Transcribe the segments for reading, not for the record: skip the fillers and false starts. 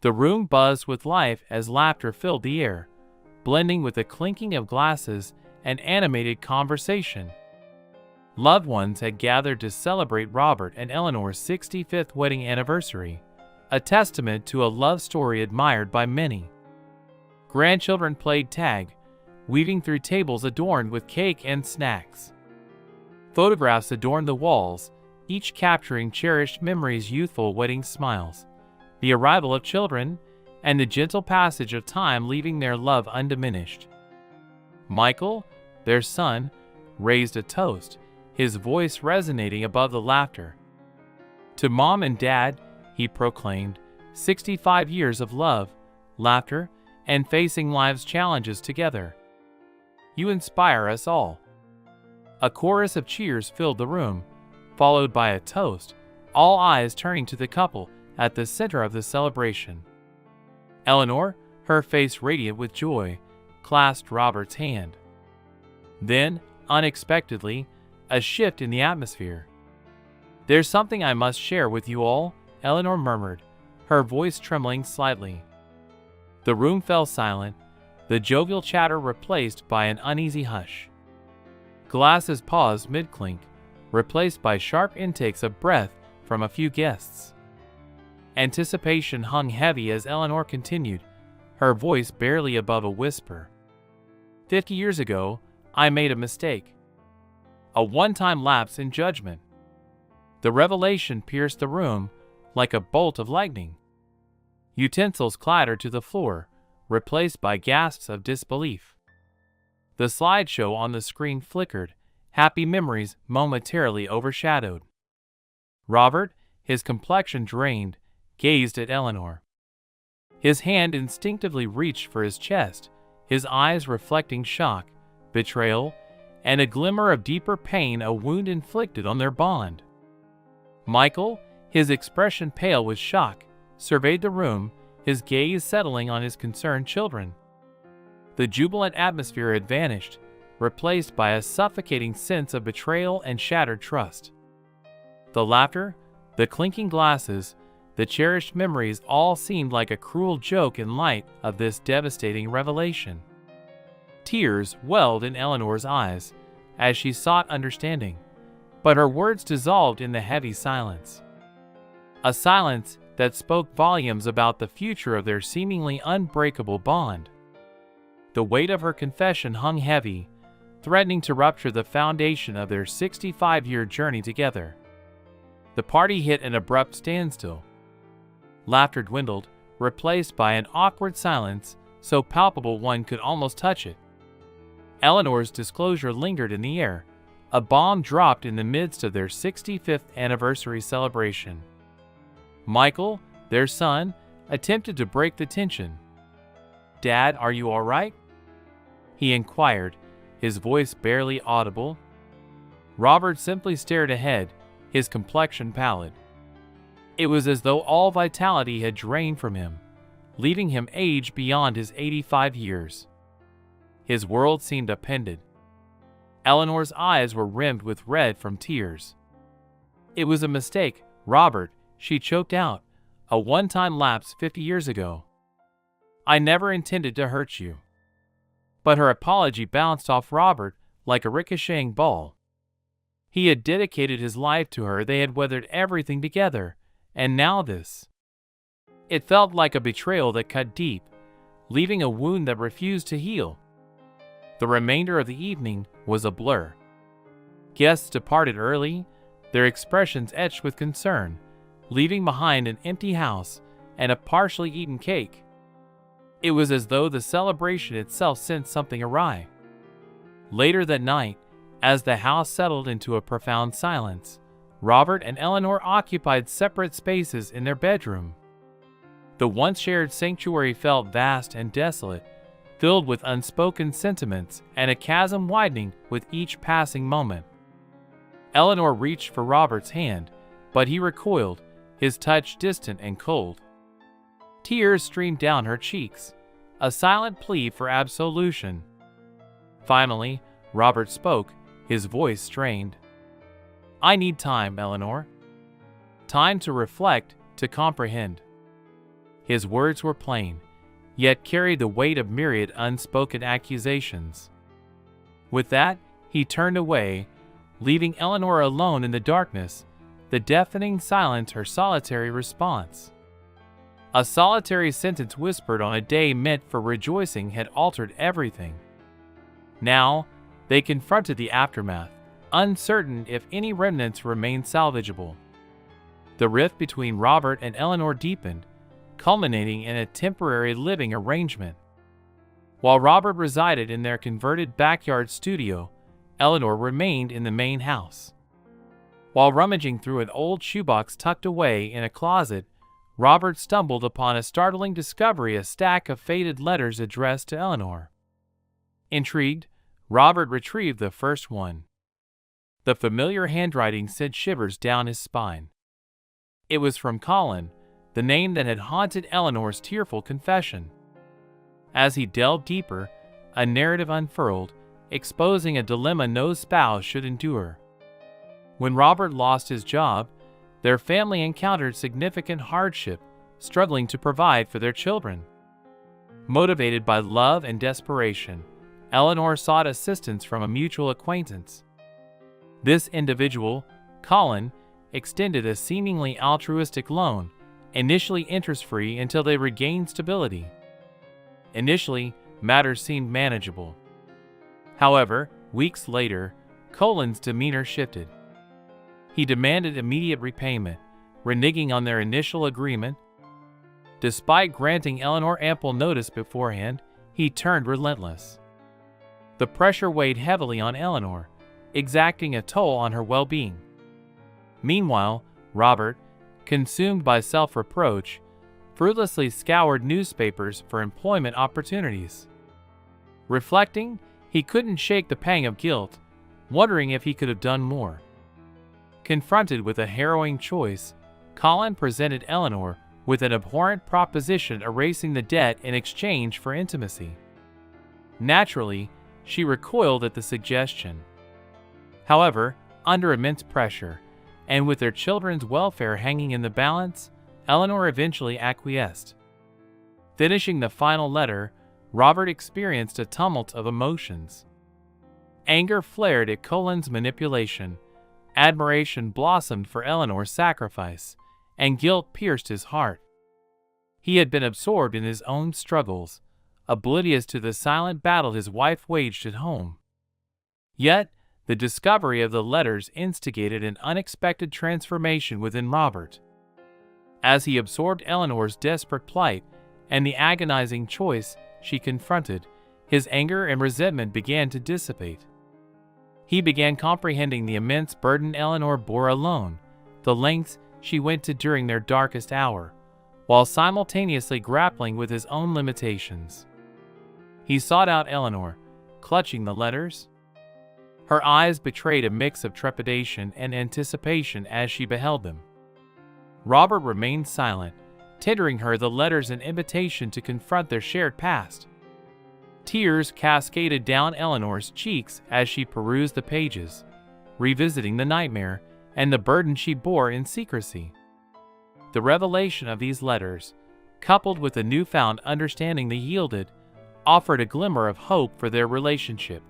The room buzzed with life as laughter filled the air, blending with the clinking of glasses and animated conversation. Loved ones had gathered to celebrate Robert and Eleanor's 65th wedding anniversary, a testament to a love story admired by many. Grandchildren played tag, weaving through tables adorned with cake and snacks. Photographs adorned the walls, each capturing cherished memories, youthful wedding smiles, the arrival of children, and the gentle passage of time leaving their love undiminished. Michael, their son, raised a toast, his voice resonating above the laughter. To Mom and Dad, he proclaimed, 65 years of love, laughter, and facing life's challenges together. You inspire us all. A chorus of cheers filled the room, followed by a toast, all eyes turning to the couple at the center of the celebration. Eleanor, her face radiant with joy, clasped Robert's hand. Then, unexpectedly, a shift in the atmosphere. "There's something I must share with you all," Eleanor murmured, her voice trembling slightly. The room fell silent, the jovial chatter replaced by an uneasy hush. Glasses paused mid-clink, replaced by sharp intakes of breath from a few guests. Anticipation hung heavy as Eleanor continued, her voice barely above a whisper. 50 years ago, I made a mistake. A one-time lapse in judgment. The revelation pierced the room like a bolt of lightning. Utensils clattered to the floor, replaced by gasps of disbelief. The slideshow on the screen flickered, happy memories momentarily overshadowed. Robert, his complexion drained, gazed at Eleanor. His hand instinctively reached for his chest, his eyes reflecting shock, betrayal, and a glimmer of deeper pain, a wound inflicted on their bond. Michael, his expression pale with shock, surveyed the room, his gaze settling on his concerned children. The jubilant atmosphere had vanished, replaced by a suffocating sense of betrayal and shattered trust. The laughter, the clinking glasses, the cherished memories all seemed like a cruel joke in light of this devastating revelation. Tears welled in Eleanor's eyes as she sought understanding, but her words dissolved in the heavy silence. A silence that spoke volumes about the future of their seemingly unbreakable bond. The weight of her confession hung heavy, threatening to rupture the foundation of their 65-year journey together. The party hit an abrupt standstill. Laughter dwindled, replaced by an awkward silence so palpable one could almost touch it. Eleanor's disclosure lingered in the air, a bomb dropped in the midst of their 65th anniversary celebration. Michael, their son, attempted to break the tension. "Dad, are you all right?" he inquired, his voice barely audible. Robert simply stared ahead, his complexion pallid. It was as though all vitality had drained from him, leaving him aged beyond his 85 years. His world seemed upended. Eleanor's eyes were rimmed with red from tears. "It was a mistake, Robert," she choked out, "a one-time lapse 50 years ago. I never intended to hurt you." But her apology bounced off Robert like a ricocheting ball. He had dedicated his life to her, they had weathered everything together, and now this. It felt like a betrayal that cut deep, leaving a wound that refused to heal. The remainder of the evening was a blur. Guests departed early, their expressions etched with concern, leaving behind an empty house and a partially eaten cake. It was as though the celebration itself sensed something awry. Later that night, as the house settled into a profound silence, Robert and Eleanor occupied separate spaces in their bedroom. The once shared sanctuary felt vast and desolate, filled with unspoken sentiments and a chasm widening with each passing moment. Eleanor reached for Robert's hand, but he recoiled, his touch distant and cold. Tears streamed down her cheeks, a silent plea for absolution. Finally, Robert spoke, his voice strained. "I need time, Eleanor. Time to reflect, to comprehend. His words were plain, yet carried the weight of myriad unspoken accusations. With that, he turned away, leaving Eleanor alone in the darkness, the deafening silence her solitary response. A solitary sentence whispered on a day meant for rejoicing had altered everything. Now, they confronted the aftermath, uncertain if any remnants remained salvageable. The rift between Robert and Eleanor deepened, culminating in a temporary living arrangement. While Robert resided in their converted backyard studio, Eleanor remained in the main house. While rummaging through an old shoebox tucked away in a closet, Robert stumbled upon a startling discovery: a stack of faded letters addressed to Eleanor. Intrigued, Robert retrieved the first one. The familiar handwriting sent shivers down his spine. It was from Colin, the name that had haunted Eleanor's tearful confession. As he delved deeper, a narrative unfurled, exposing a dilemma no spouse should endure. When Robert lost his job, their family encountered significant hardship, struggling to provide for their children. Motivated by love and desperation, Eleanor sought assistance from a mutual acquaintance. This individual, Colin, extended a seemingly altruistic loan, initially interest-free until they regained stability. Initially, matters seemed manageable. However, weeks later, Colin's demeanor shifted. He demanded immediate repayment, reneging on their initial agreement. Despite granting Eleanor ample notice beforehand, he turned relentless. The pressure weighed heavily on Eleanor, exacting a toll on her well-being. Meanwhile, Robert, consumed by self-reproach, fruitlessly scoured newspapers for employment opportunities. Reflecting, he couldn't shake the pang of guilt, wondering if he could have done more. Confronted with a harrowing choice, Colin presented Eleanor with an abhorrent proposition: erasing the debt in exchange for intimacy. Naturally, she recoiled at the suggestion. However, under immense pressure, and with their children's welfare hanging in the balance, Eleanor eventually acquiesced. Finishing the final letter, Robert experienced a tumult of emotions. Anger flared at Colin's manipulation, admiration blossomed for Eleanor's sacrifice, and guilt pierced his heart. He had been absorbed in his own struggles, oblivious to the silent battle his wife waged at home. Yet, the discovery of the letters instigated an unexpected transformation within Robert. As he absorbed Eleanor's desperate plight and the agonizing choice she confronted, his anger and resentment began to dissipate. He began comprehending the immense burden Eleanor bore alone, the lengths she went to during their darkest hour, while simultaneously grappling with his own limitations. He sought out Eleanor, clutching the letters. Her eyes betrayed a mix of trepidation and anticipation as she beheld them. Robert remained silent, tendering her the letters an invitation to confront their shared past. Tears cascaded down Eleanor's cheeks as she perused the pages, revisiting the nightmare and the burden she bore in secrecy. The revelation of these letters, coupled with the newfound understanding they yielded, offered a glimmer of hope for their relationship.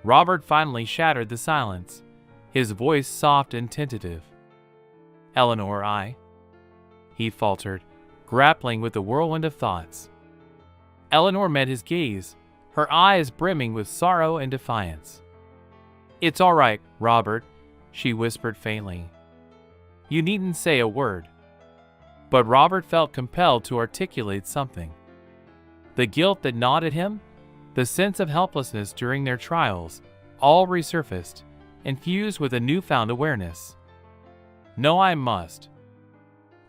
Robert finally shattered the silence, his voice soft and tentative. "Eleanor, he faltered, grappling with the whirlwind of thoughts. Eleanor met his gaze, her eyes brimming with sorrow and defiance. "It's all right, Robert," she whispered faintly. "You needn't say a word." But Robert felt compelled to articulate something. The guilt that gnawed at him, the sense of helplessness during their trials, all resurfaced, infused with a newfound awareness. "No, I must.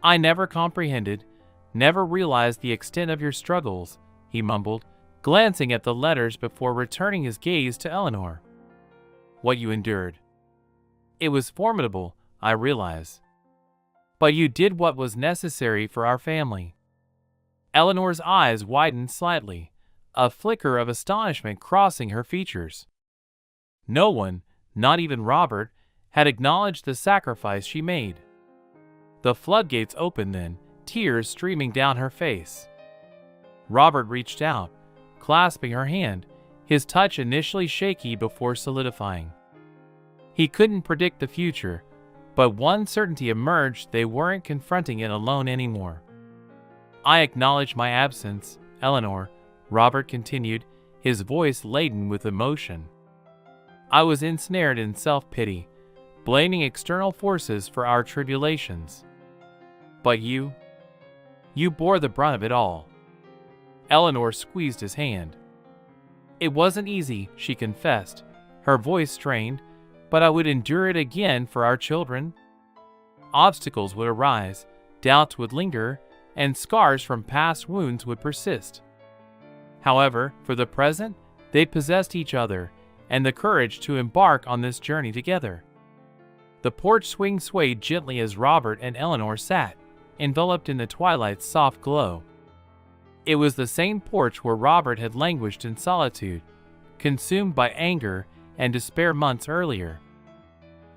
I never comprehended, never realized the extent of your struggles," he mumbled, glancing at the letters before returning his gaze to Eleanor. "What you endured. It was formidable, I realize. But you did what was necessary for our family." Eleanor's eyes widened slightly, a flicker of astonishment crossing her features. No one, not even Robert, had acknowledged the sacrifice she made. The floodgates opened then, tears streaming down her face. Robert reached out, clasping her hand, his touch initially shaky before solidifying. He couldn't predict the future, but one certainty emerged: they weren't confronting it alone anymore. "I acknowledge my absence, Eleanor," Robert continued, his voice laden with emotion. "I was ensnared in self-pity, blaming external forces for our tribulations. But you bore the brunt of it all." Eleanor squeezed his hand. "It wasn't easy," she confessed, her voice strained, "but I would endure it again for our children." Obstacles would arise, doubts would linger, and scars from past wounds would persist. However, for the present, they possessed each other and the courage to embark on this journey together. The porch swing swayed gently as Robert and Eleanor sat, enveloped in the twilight's soft glow. It was the same porch where Robert had languished in solitude, consumed by anger and despair months earlier.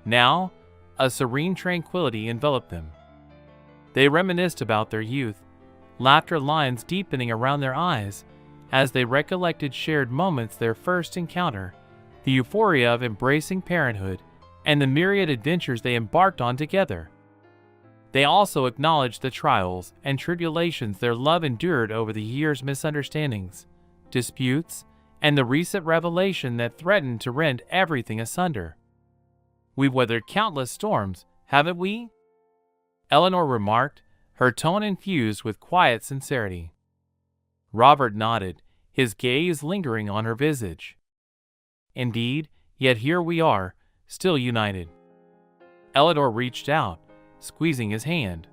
Now, a serene tranquility enveloped them. They reminisced about their youth, laughter lines deepening around their eyes as they recollected shared moments, their first encounter, the euphoria of embracing parenthood, and the myriad adventures they embarked on together. They also acknowledged the trials and tribulations their love endured over the years, misunderstandings, disputes, and the recent revelation that threatened to rend everything asunder. "We've weathered countless storms, haven't we?" Eleanor remarked, her tone infused with quiet sincerity. Robert nodded, his gaze lingering on her visage. "Indeed, yet here we are, still united." Eleanor reached out, squeezing his hand.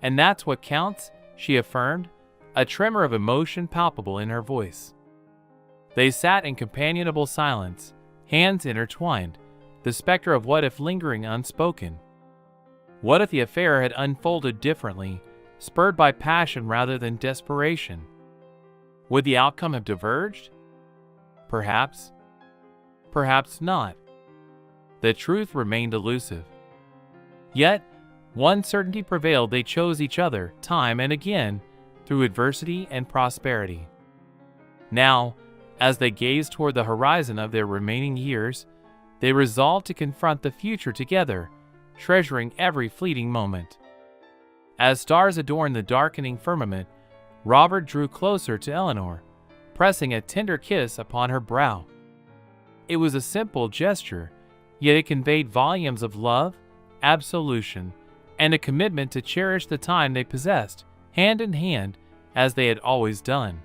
"And that's what counts," she affirmed, a tremor of emotion palpable in her voice. They sat in companionable silence, hands intertwined, the specter of what if lingering unspoken. What if the affair had unfolded differently, spurred by passion rather than desperation? Would the outcome have diverged? Perhaps. Perhaps not. The truth remained elusive. Yet, one certainty prevailed: they chose each other, time and again, through adversity and prosperity. Now, as they gazed toward the horizon of their remaining years, they resolved to confront the future together, treasuring every fleeting moment. As stars adorned the darkening firmament, Robert drew closer to Eleanor, pressing a tender kiss upon her brow. It was a simple gesture, yet it conveyed volumes of love, absolution, and a commitment to cherish the time they possessed, hand in hand, as they had always done.